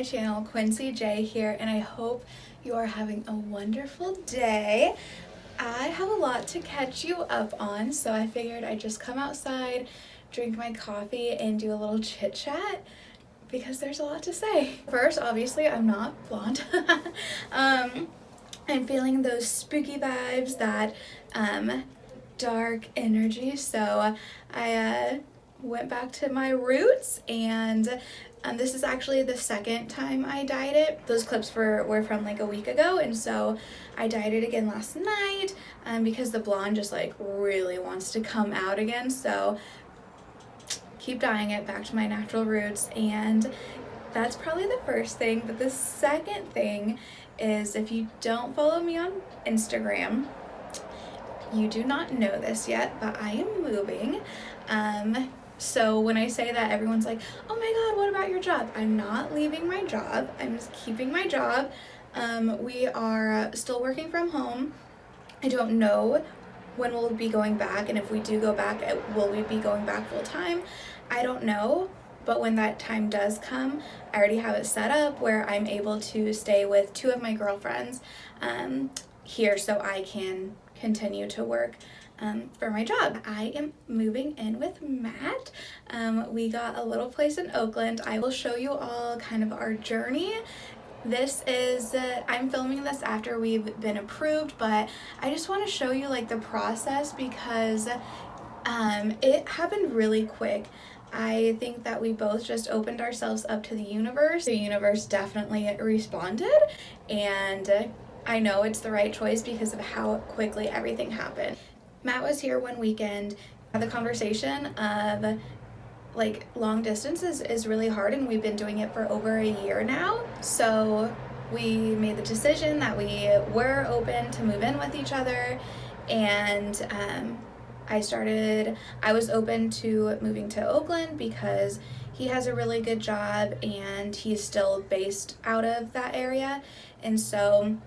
channel. Quinsea J here, and I hope you are having a wonderful day. I have a lot to catch you up on, so I figured I'd just come outside, drink my coffee, and do a little chit chat because there's a lot to say. First, obviously, I'm not blonde. I'm feeling those spooky vibes, that dark energy, so I went back to my roots, and this is actually the second time I dyed it. Those clips were from like a week ago, and so I dyed it again last night because the blonde just like really wants to come out again, so keep dyeing it back to my natural roots. And that's probably the first thing. But the second thing is, if you don't follow me on Instagram, you do not know this yet, but I am moving. So when I say that, everyone's like, oh my god, what about your job? I'm not leaving my job. I'm just keeping my job. We are still working from home. I don't know when we'll be going back, and if we do go back, will we be going back full time? I don't know. But when that time does come, I already have it set up where I'm able to stay with two of my girlfriends here, so I can continue to work for my job. I am moving in with Matt. We got a little place in Oakland. I will show you all kind of our journey. This is, I'm filming this after we've been approved, but I just want to show you like the process because it happened really quick. I think that we both just opened ourselves up to the universe. The universe definitely responded, and I know it's the right choice because of how quickly everything happened. Matt was here one weekend. The conversation of like long distance is really hard, and we've been doing it for over a year now. So we made the decision that we were open to move in with each other, and I was open to moving to Oakland because he has a really good job and he's still based out of that area. And so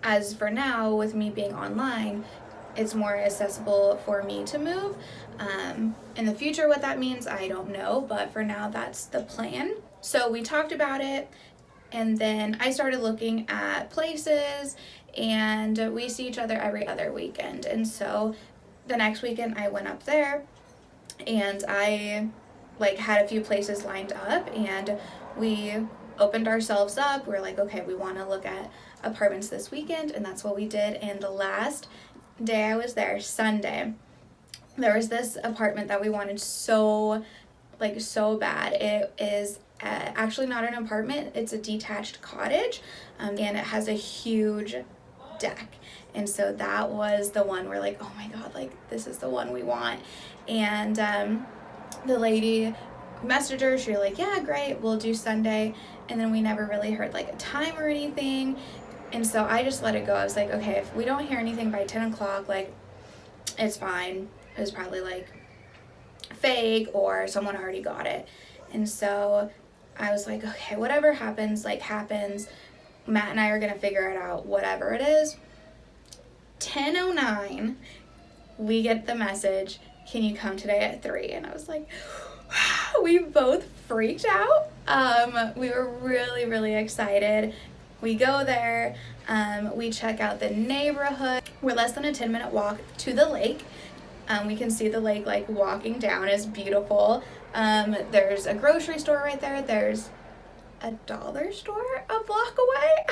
as for now, with me being online, it's more accessible for me to move. In the future, what that means, I don't know, but for now, that's the plan. So we talked about it, and then I started looking at places, and we see each other every other weekend. And so the next weekend I went up there, and I like had a few places lined up, and we opened ourselves up. We're like, okay, we want to look at apartments this weekend, and that's what we did. And the last day I was there, Sunday, there was this apartment that we wanted so bad. It is actually not an apartment, it's a detached cottage, and it has a huge deck. And so that was the one we're like, oh my god, like this is the one we want. And the lady messaged her, she was like, yeah, great, we'll do Sunday. And then we never really heard like a time or anything. And so I just let it go. I was like, okay, if we don't hear anything by 10 o'clock, like, it's fine. It was probably like fake or someone already got it. And so I was like, okay, whatever happens, like happens. Matt and I are going to figure it out, whatever it is. 10:09, we get the message, can you come today at 3? And I was like, we both freaked out. We were really, really excited. We go there, we check out the neighborhood. We're less than a 10-minute walk to the lake. We can see the lake like walking down. Is beautiful. There's a grocery store right there. There's a dollar store a block away.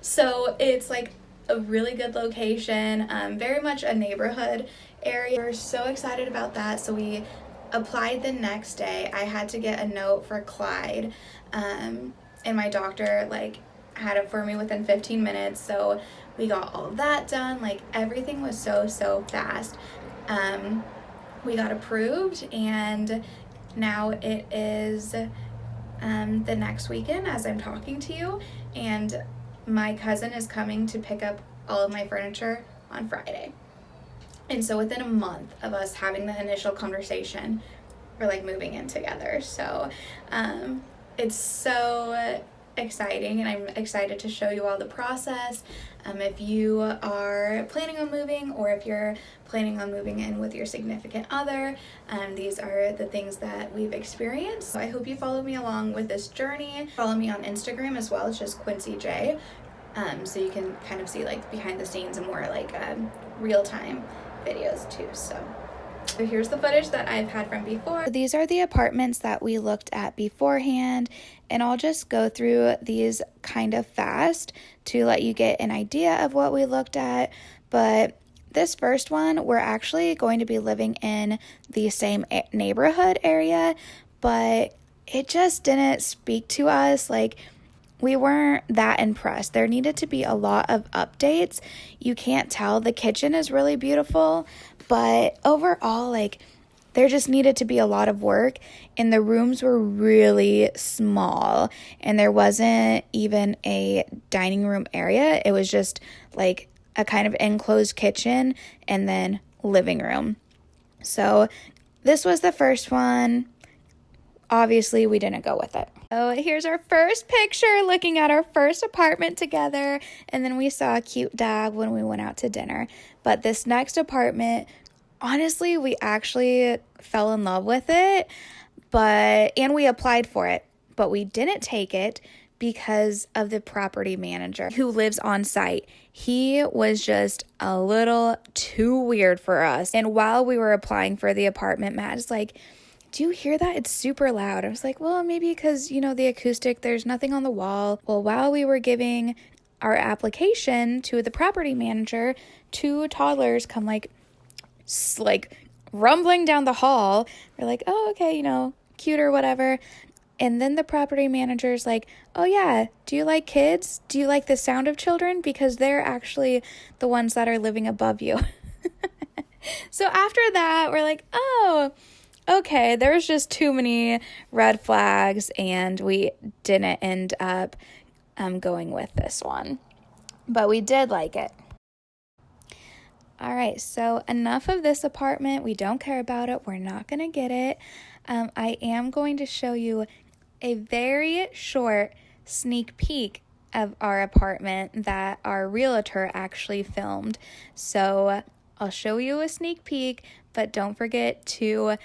So it's like a really good location, very much a neighborhood area. We're so excited about that. So we applied the next day. I had to get a note for Clyde, and my doctor like had it for me within 15 minutes. So we got all that done. Like everything was so fast. We got approved, and now it is the next weekend as I'm talking to you, and my cousin is coming to pick up all of my furniture on Friday. And so within a month of us having the initial conversation, we're like moving in together. So it's so exciting, and I'm excited to show you all the process. If you are planning on moving, or if you're planning on moving in with your significant other, these are the things that we've experienced. So I hope you follow me along with this journey. Follow me on Instagram as well. It's just Quinsea J. So you can kind of see like behind the scenes and more like real-time videos too. So here's the footage that I've had from before. These are the apartments that we looked at beforehand, and I'll just go through these kind of fast to let you get an idea of what we looked at. But this first one, we're actually going to be living in the same neighborhood area, but it just didn't speak to us. Like, we weren't that impressed. There needed to be a lot of updates. You can't tell. The kitchen is really beautiful, but overall, like, there just needed to be a lot of work, and the rooms were really small, and there wasn't even a dining room area. It was just like a kind of enclosed kitchen and then living room. So this was the first one. Obviously, we didn't go with it. So here's our first picture looking at our first apartment together, and then we saw a cute dog when we went out to dinner. But this next apartment, honestly, we actually fell in love with it, and we applied for it, but we didn't take it because of the property manager who lives on site. He was just a little too weird for us. And while we were applying for the apartment, Matt is like, "Do you hear that? It's super loud." I was like, well, maybe because, the acoustic, there's nothing on the wall. Well, while we were giving our application to the property manager, 2 toddlers come like rumbling down the hall. We're like, oh, okay, cute or whatever. And then the property manager's like, oh yeah, do you like kids? Do you like the sound of children? Because they're actually the ones that are living above you. So after that, we're like, oh, okay, there's just too many red flags, and we didn't end up going with this one. But we did like it. All right, so enough of this apartment. We don't care about it. We're not going to get it. I am going to show you a very short sneak peek of our apartment that our realtor actually filmed. So I'll show you a sneak peek, but don't forget to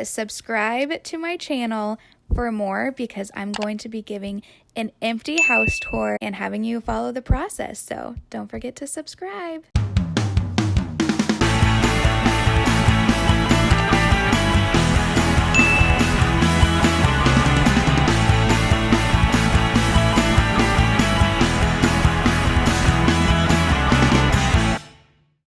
subscribe to my channel for more, because I'm going to be giving an empty house tour and having you follow the process. So don't forget to subscribe.